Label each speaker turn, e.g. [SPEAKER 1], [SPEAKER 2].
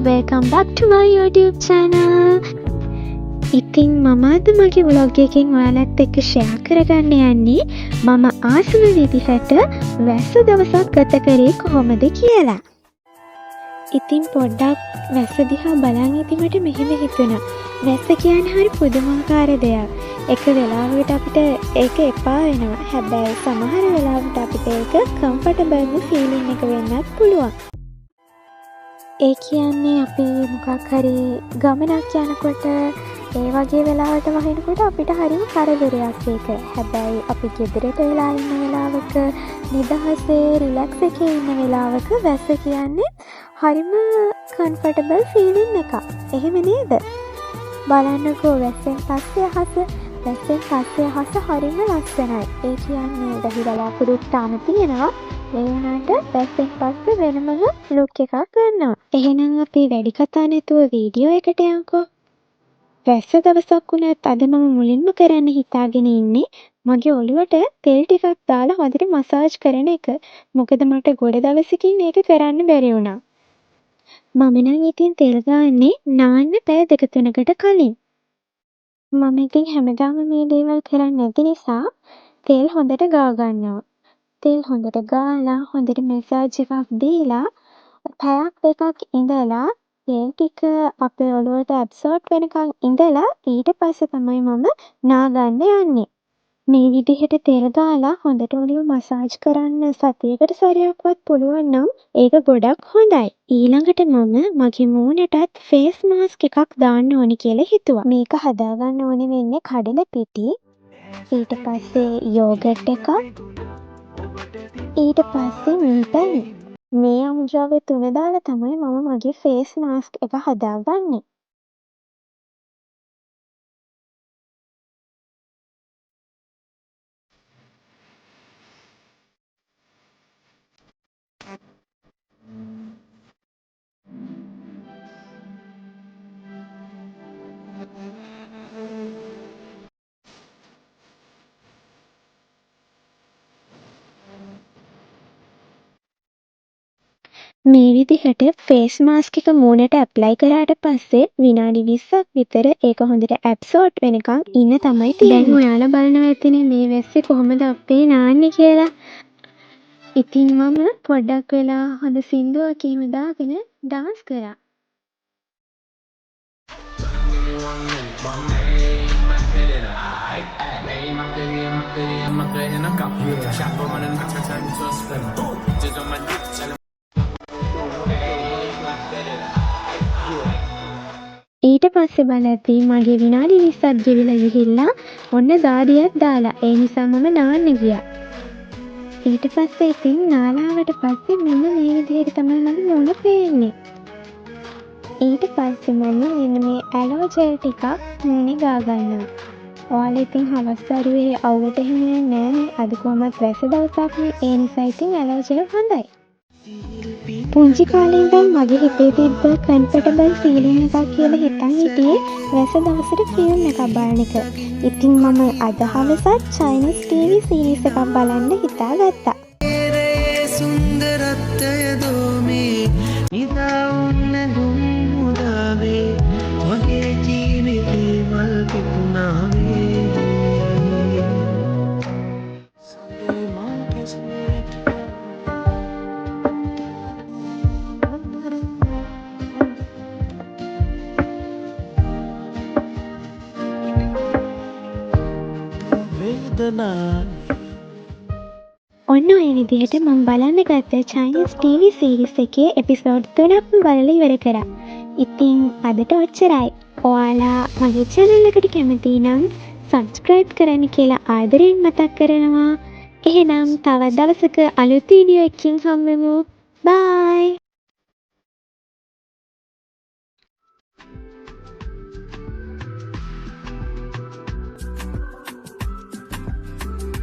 [SPEAKER 1] welcome back to my YouTube channel. ඉතින් මම අද මගේ vlog එකකින් ඔයාලත් එක්ක share කරගන්න යන්නේ මම ආසම විදිහට වැස්ස දවසක් ගත කරේ කොහොමද කියලා. ඉතින් පොඩ්ඩක් වැස්ස දිහා බලන් ඉඳිමට මෙහෙම හිතුණා. වැස්ස කියන්නේ හරි පුදුමාකාර දෙයක්. එක වෙලාවකට අපිට ඒක එපා වෙනවා. හැබැයි සමහර වෙලාවට අපිට ඒක comfortable feeling එක වෙන්නත් පුළුවන්. ඒ කියන්නේ අපි මොකක් හරි ගමනක් යනකොට ඒ වගේ වෙලාවට වහිනකොට අපිට හරිම කරදරයක් ඒක. හැබැයි අපි ගෙදරට වෙලා ඉන්න වෙලාවක නිදහසේ රිලැක්ස් එකේ ඉන්න වෙලාවක වැස්ස කියන්නේ හරිම comfortable feeling එකක්. එහෙම නේද? බලන්නකෝ වැස්සෙන් පස්සේ අහස හරිම ලස්සනයි. ඒ කියන්නේ දහි බලාපොරොත්තු තාම තියෙනවා. ඒ වුණාට වැස්සෙන් පස්සේ වෙනම ලුක් එකක් ගන්නවා. එහෙනම් අපි වැඩි කතා නැතුව වීඩියෝ එකට යමුකෝ. වැස්ස දවසක් වුණත් අද මම මුලින්ම කරන්න හිතාගෙන ඉන්නේ මගේ ඔළුවට තෙල් ටිකක් දාලා හොඳට මසාජ් කරන එක. මොකද මට ගොඩ දවසකින් ඒක කරන්න බැරි වුණා. මම නම් ඉතින් තෙල් ගාන්නේ නාන්න පැය 2-3කට කලින්. මම ඉතින් හැමදාම මේ දේවල් කරන්නේ නැති නිසා තෙල් හොඳට ගා ගන්නවා. තෙල් හොඳට ගාලා හොඳට මැසාජ් එකක් දීලා පැයක් දෙකක් ඉඳලා තෙල් ටික අපේ ඔළුවට ඇබ්සෝර්බ් වෙනකන් ඉඳලා ඊට පස්සේ තමයි මම නාගන්න යන්නේ. මේ විදිහට තෙල් ගාලා හොඳට ඔළුව මසාජ් කරන්න සතියකට සැරයක්වත් පුළුවන් නම් ඒක ගොඩක් හොඳයි. ඊළඟට මම මගේ මූණටත් ෆේස් මාස්ක් එකක් දාන්න ඕනි කියලා හිතුවා. මේක හදාගන්න ඕනේ වෙන්නේ කඩල පිටි. ඊට පස්සේ යෝගට් එකක්. ඊට පස්සේ මීපැණි. මේ අමුද්‍රව්‍ය 3 දාලා තමයි මම මගේ ෆේස් මාස්ක් එක හදාගන්නේ. මේ විදිහට ෆේස් මාස්ක් එක මූණට ඇප්ලයි කරාට පස්සේ විනාඩි 20ක් විතර ඒක හොඳට ඇබ්සෝර්බ් වෙනකන් ඉන්න තමයි තියෙන්නේ. දැන් ඔයාලා බලනවා ඇතිනේ මේ වැස්සේ කොහොමද අපේ නාන්නේ කියලා. ඉතින් මම පොඩ්ඩක් වෙලා හොඳ සින්දුවක් එහෙම දාගෙන ඩාන්ස් කරා. ඊට පස්සේ බලද්දී මගේ විනාඩි 20ක් ගෙවිලා ගිහිල්ලා ඔන්න දාඩියක් දාලා ඒ නිසා මම නාන්න ගියා. ඊට පස්සේ ඉතින් නාලාවට පස්සේ මෙන්න මේ විදිහට තමයි මගේ මූණ පේන්නේ. ඊට පස්සේ මම මෙන්න මේ ඇලෝ ජෙල් ටිකක් මූණේ ගා ගන්නවා. ඔයාලා ඉතින් හවස් දරුවේ අවුවට එහෙම යන්නේ නෑනේ. අද කොහමත් වැස්ස දවසක් නේ. ඒ නිසා ඉතින් ඇලෝ ජෙල් හොඳයි. පුංචි කාලේ ඉඳන් මගේ හිතේ තිබ්බ කම්ෆර්ටබල් ෆීලිං එකක් කියලා හිතන් හිටියේ වැස්ස දවසට ෆිල්ම් එකක් බලන එක. ඉතින් මම අද හවසත් චයිනීස් TV සීරීස් එකක් බලන්න හිතාගත්තා. ඔන්න ඔය විදිහට මම බලන්න ගත්ත චයිනීස් TV සීරීස් එකේ එපිසෝඩ් 3ක්ම බලලා ඉවර කරා. ඉතින් අදට ඔච්චරයි. ඔයාලා මගේ channel එකට කැමති නම් subscribe කරන්න කියලා ආදරෙන් මතක් කරනවා. එහෙනම් තවත් දවසක අලුත් වීඩියෝ එකකින් හම්බෙමු. bye.